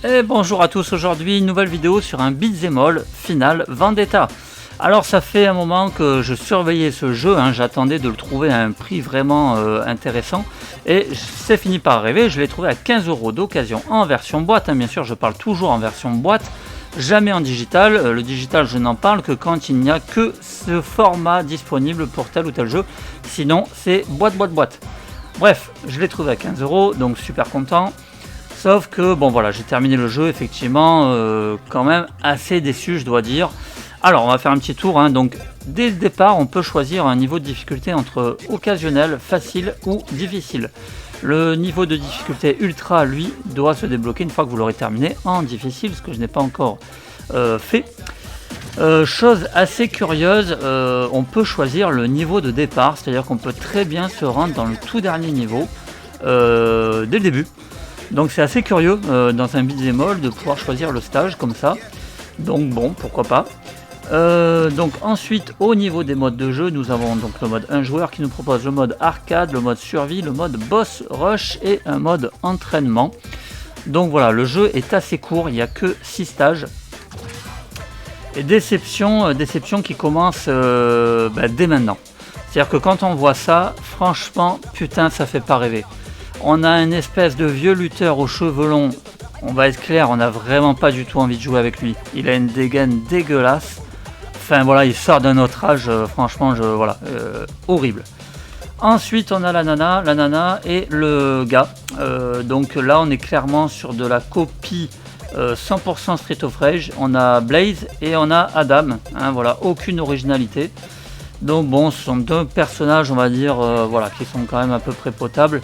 Et bonjour à tous, aujourd'hui une nouvelle vidéo sur un Beat'em All Final Vendetta. Alors ça fait un moment que je surveillais ce jeu, j'attendais de le trouver à un prix vraiment intéressant. Et c'est fini par arriver, je l'ai trouvé à 15 € d'occasion en version boîte. Bien sûr je parle toujours en version boîte, jamais en digital. Le digital je n'en parle que quand il n'y a que ce format disponible pour tel ou tel jeu. Sinon c'est boîte. Bref, je l'ai trouvé à 15 €, donc super content. Sauf que, bon voilà, j'ai terminé le jeu, effectivement, quand même assez déçu, je dois dire. Alors, on va faire un petit tour, donc dès le départ, on peut choisir un niveau de difficulté entre occasionnel, facile ou difficile. Le niveau de difficulté ultra, lui, doit se débloquer une fois que vous l'aurez terminé en difficile, ce que je n'ai pas encore fait. Chose assez curieuse, on peut choisir le niveau de départ, c'est-à-dire qu'on peut très bien se rendre dans le tout dernier niveau, dès le début. Donc c'est assez curieux dans un Beat'em All de pouvoir choisir le stage comme ça. Donc bon, pourquoi pas. Donc ensuite au niveau des modes de jeu, nous avons donc le mode 1 joueur qui nous propose le mode arcade, le mode survie, le mode boss rush et un mode entraînement. Donc voilà, le jeu est assez court, il n'y a que 6 stages. Et déception qui commence dès maintenant. C'est-à-dire que quand on voit ça, franchement, putain, ça fait pas rêver. On a une espèce de vieux lutteur aux cheveux longs, on va être clair, on n'a vraiment pas du tout envie de jouer avec lui. Il a une dégaine dégueulasse, enfin voilà, il sort d'un autre âge, franchement, horrible. Ensuite on a la nana et le gars, donc là on est clairement sur de la copie 100% Street of Rage. On a Blaze et on a Adam, voilà, aucune originalité. Donc bon, ce sont deux personnages, on va dire, qui sont quand même à peu près potables.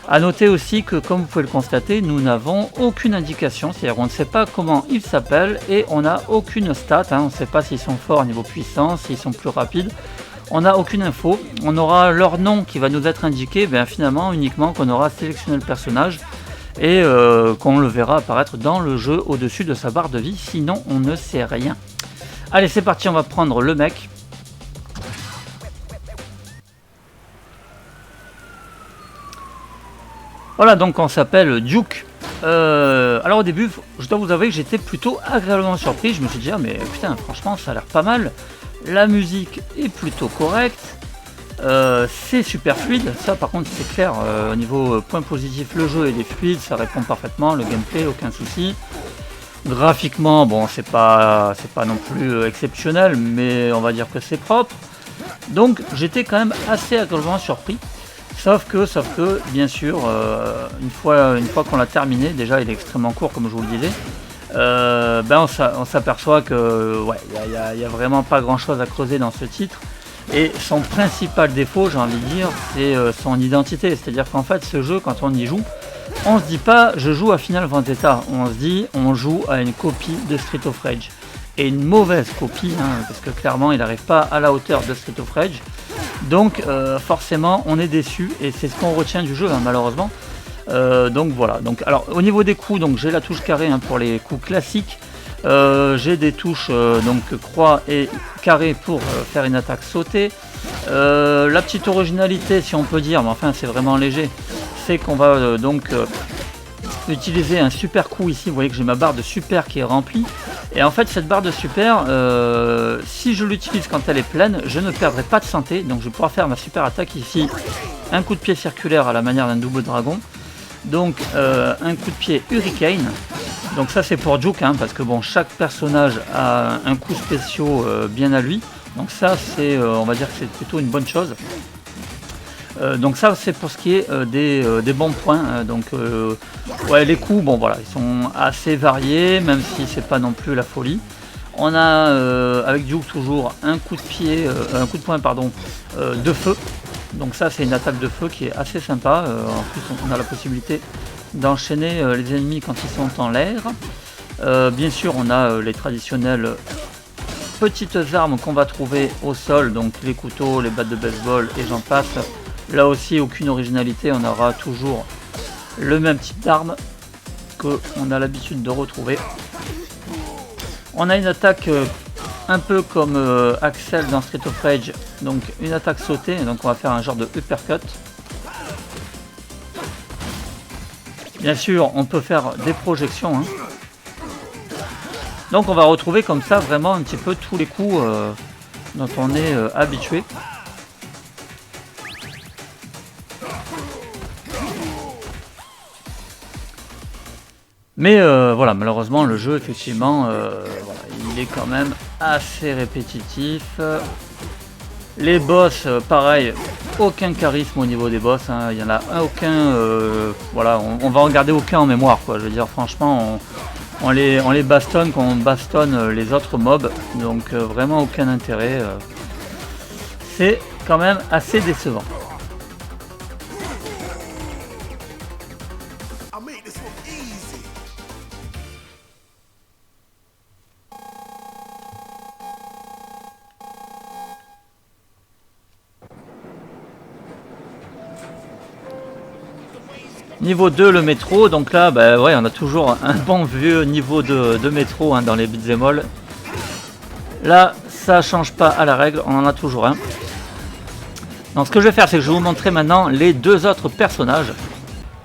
A noter aussi que, comme vous pouvez le constater, nous n'avons aucune indication, c'est-à-dire on ne sait pas comment ils s'appellent et on n'a aucune stat, on ne sait pas s'ils sont forts au niveau puissance, s'ils sont plus rapides, on n'a aucune info. On aura leur nom qui va nous être indiqué, finalement uniquement qu'on aura sélectionné le personnage et qu'on le verra apparaître dans le jeu au-dessus de sa barre de vie, sinon on ne sait rien. Allez, c'est parti, on va prendre le mec. Voilà, donc on s'appelle Duke. Alors au début, je dois vous avouer que j'étais plutôt agréablement surpris. Je me suis dit, mais putain, franchement, ça a l'air pas mal. La musique est plutôt correcte. C'est super fluide. Ça, par contre, c'est clair. Au niveau point positif, le jeu est fluide, ça répond parfaitement. Le gameplay, aucun souci. Graphiquement, bon, c'est pas non plus exceptionnel, mais on va dire que c'est propre. Donc, j'étais quand même assez agréablement surpris. Sauf que, bien sûr, une fois qu'on l'a terminé, déjà il est extrêmement court comme je vous le disais, on s'aperçoit que il y a vraiment pas grand chose à creuser dans ce titre. Et son principal défaut, j'ai envie de dire, c'est son identité. C'est-à-dire qu'en fait ce jeu, quand on y joue, on se dit pas je joue à Final Vendetta, on se dit on joue à une copie de Street of Rage. Et une mauvaise copie, parce que clairement il n'arrive pas à la hauteur de Street of Rage. Donc forcément on est déçu et c'est ce qu'on retient du jeu, malheureusement. Donc voilà, alors au niveau des coups, donc j'ai la touche carré pour les coups classiques. J'ai des touches donc croix et carré pour faire une attaque sautée. La petite originalité, si on peut dire, mais enfin c'est vraiment léger, c'est qu'on va utiliser un super coup ici. Vous voyez que j'ai ma barre de super qui est remplie. Et en fait cette barre de super, si je l'utilise quand elle est pleine, je ne perdrai pas de santé. Donc je vais pouvoir faire ma super attaque ici. Un coup de pied circulaire à la manière d'un double dragon. Donc un coup de pied hurricane. Donc ça c'est pour Duke, parce que bon, chaque personnage a un coup spéciaux bien à lui. Donc ça c'est, on va dire que c'est plutôt une bonne chose. Donc ça c'est pour ce qui est des bons points. Les coups, bon voilà, ils sont assez variés, même si c'est pas non plus la folie. On a avec Duke toujours un coup de pied, un coup de poing de feu. Donc ça c'est une attaque de feu qui est assez sympa. En plus on a la possibilité d'enchaîner les ennemis quand ils sont en l'air. Bien sûr on a les traditionnelles petites armes qu'on va trouver au sol, donc les couteaux, les battes de baseball et j'en passe. Là aussi aucune originalité, on aura toujours le même type d'arme qu'on a l'habitude de retrouver. On a une attaque un peu comme Axel dans Street of Rage, donc une attaque sautée, donc on va faire un genre de uppercut. Bien sûr, on peut faire des projections, hein. Donc on va retrouver comme ça vraiment un petit peu tous les coups dont on est habitué. Mais voilà, malheureusement le jeu effectivement voilà, il est quand même assez répétitif. Les boss, pareil, aucun charisme au niveau des boss, hein. Il y en a aucun, voilà, on va en garder aucun en mémoire, quoi. Je veux dire, franchement, on les bastonne quand on bastonne les autres mobs, donc vraiment aucun intérêt. C'est quand même assez décevant. Niveau 2, le métro, donc là, bah ouais, on a toujours un bon vieux niveau de métro, hein, dans les beat'em all. Là, ça change pas à la règle, on en a toujours un. Donc ce que je vais faire, c'est que je vais vous montrer maintenant les deux autres personnages.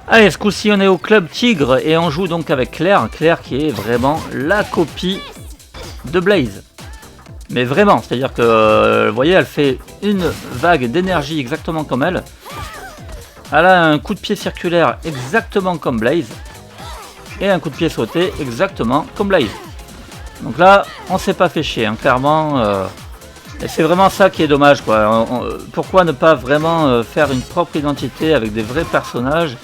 Allez, ce coup-ci, on est au Club Tigre et on joue donc avec Claire. Claire qui est vraiment la copie de Blaze. Mais vraiment, c'est-à-dire que, vous voyez, elle fait une vague d'énergie exactement comme elle. Elle a un coup de pied circulaire exactement comme Blaze. Et un coup de pied sauté exactement comme Blaze. Donc là, on s'est pas fait chier, hein, clairement. Et c'est vraiment ça qui est dommage, quoi. Pourquoi ne pas vraiment faire une propre identité avec des vrais personnages?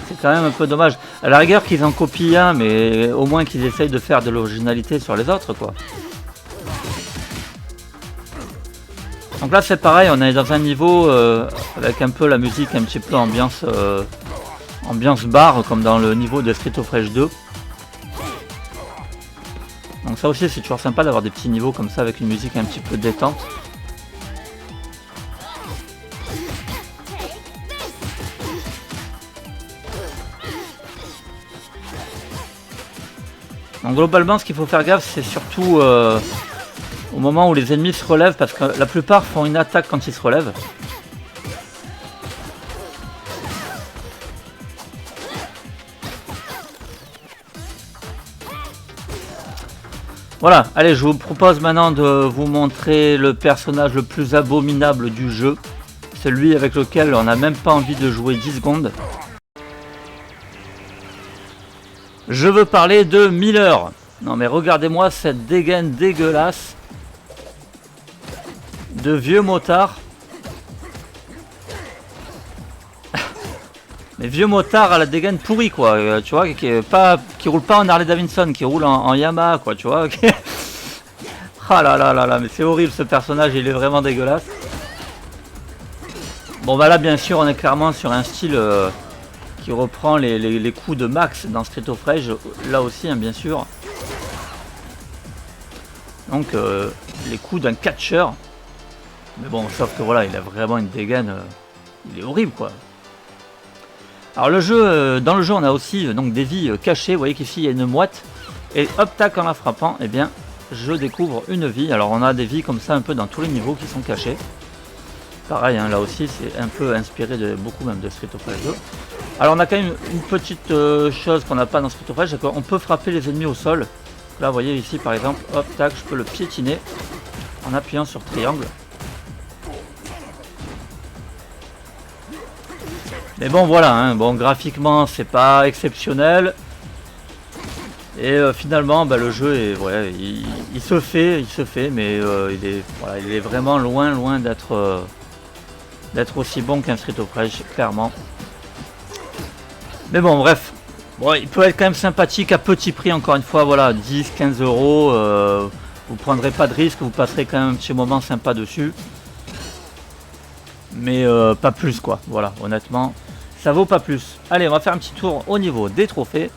C'est quand même un peu dommage. À la rigueur qu'ils en copient un, mais au moins qu'ils essayent de faire de l'originalité sur les autres, quoi. Donc là c'est pareil, on est dans un niveau avec un peu la musique un petit peu ambiance bar comme dans le niveau de Street of Rage 2. Donc ça aussi c'est toujours sympa d'avoir des petits niveaux comme ça avec une musique un petit peu détente. Donc globalement ce qu'il faut faire gaffe c'est surtout au moment où les ennemis se relèvent, parce que la plupart font une attaque quand ils se relèvent. Voilà, allez, je vous propose maintenant de vous montrer le personnage le plus abominable du jeu. Celui avec lequel on n'a même pas envie de jouer 10 secondes. Je veux parler de Miller. Non mais regardez-moi cette dégaine dégueulasse de vieux motard. Mais vieux motard à la dégaine pourrie, quoi, tu vois, qui roule pas en Harley Davidson, qui roule en Yamaha, quoi, tu vois. Ah là là là là, mais c'est horrible ce personnage, il est vraiment dégueulasse. Bon bah là bien sûr on est clairement sur un style qui reprend les coups de Max dans Street of Rage, là aussi, hein, bien sûr. Donc les coups d'un catcheur. Mais bon, sauf que voilà, il a vraiment une dégaine, il est horrible, quoi. Alors le jeu, dans le jeu on a aussi donc des vies cachées. Vous voyez qu'ici il y a une moite. Et hop tac, en la frappant, eh bien je découvre une vie. Alors on a des vies comme ça un peu dans tous les niveaux qui sont cachés. Pareil, hein, là aussi c'est un peu inspiré de beaucoup même de Street of Rage 2. Alors on a quand même une petite chose qu'on n'a pas dans Street of Rage, c'est qu'on peut frapper les ennemis au sol. Là vous voyez ici par exemple, hop tac, je peux le piétiner en appuyant sur triangle. Mais bon voilà, hein, bon graphiquement c'est pas exceptionnel. Et finalement bah, le jeu est, ouais, il se fait, mais il est vraiment loin d'être aussi bon qu'un Street of Rage, clairement. Mais bon bref, bon, il peut être quand même sympathique à petit prix, encore une fois, voilà, 10-15 euros, vous prendrez pas de risque, vous passerez quand même un petit moment sympa dessus. Mais pas plus, quoi, voilà, honnêtement. Ça vaut pas plus. Allez, on va faire un petit tour au niveau des trophées.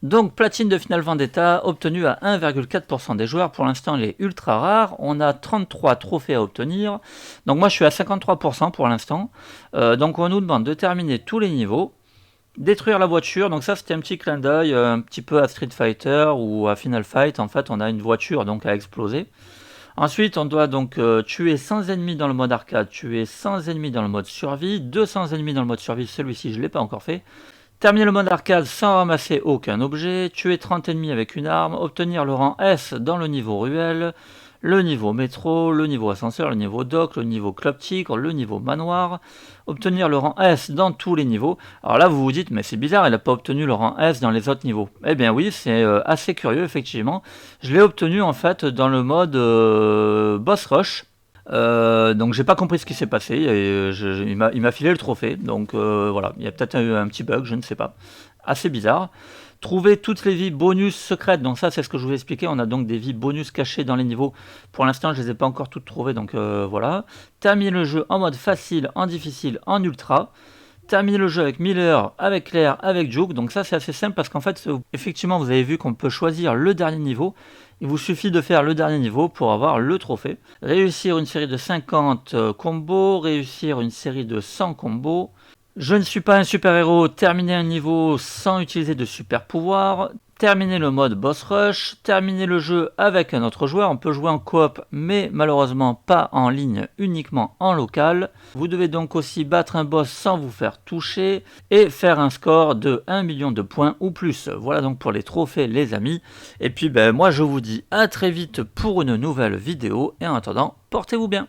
Donc, platine de Final Vendetta obtenue à 1,4% des joueurs. Pour l'instant, elle est ultra rare. On a 33 trophées à obtenir. Donc, moi, je suis à 53% pour l'instant. Donc, on nous demande de terminer tous les niveaux. Détruire la voiture, donc ça c'était un petit clin d'œil, un petit peu à Street Fighter ou à Final Fight. En fait, on a une voiture donc à exploser. Ensuite, on doit donc tuer 100 ennemis dans le mode arcade, tuer 100 ennemis dans le mode survie, 200 ennemis dans le mode survie, celui-ci je ne l'ai pas encore fait. Terminer le mode arcade sans ramasser aucun objet, tuer 30 ennemis avec une arme, obtenir le rang S dans le niveau ruelle, le niveau métro, le niveau ascenseur, le niveau dock, le niveau club tigre, le niveau manoir, obtenir le rang S dans tous les niveaux. Alors là vous vous dites mais c'est bizarre, il n'a pas obtenu le rang S dans les autres niveaux. Eh bien oui, c'est assez curieux effectivement. Je l'ai obtenu en fait dans le mode boss rush. Donc j'ai pas compris ce qui s'est passé et il m'a filé le trophée, donc voilà, il y a peut-être eu un petit bug, je ne sais pas, assez bizarre. Trouver toutes les vies bonus secrètes, donc ça c'est ce que je vous ai expliqué, on a donc des vies bonus cachées dans les niveaux. Pour l'instant je les ai pas encore toutes trouvées, donc voilà. Terminer le jeu en mode facile, en difficile, en ultra. Terminer le jeu avec Miller, avec Claire, avec Juke. Donc ça c'est assez simple parce qu'en fait effectivement vous avez vu qu'on peut choisir le dernier niveau. Il vous suffit de faire le dernier niveau pour avoir le trophée. Réussir une série de 50 combos, réussir une série de 100 combos. Je ne suis pas un super héros, terminer un niveau sans utiliser de super pouvoir. Terminer le mode boss rush, terminer le jeu avec un autre joueur, on peut jouer en coop mais malheureusement pas en ligne, uniquement en local. Vous devez donc aussi battre un boss sans vous faire toucher et faire un score de 1 million de points ou plus. Voilà donc pour les trophées les amis. Et puis moi je vous dis à très vite pour une nouvelle vidéo et en attendant portez-vous bien.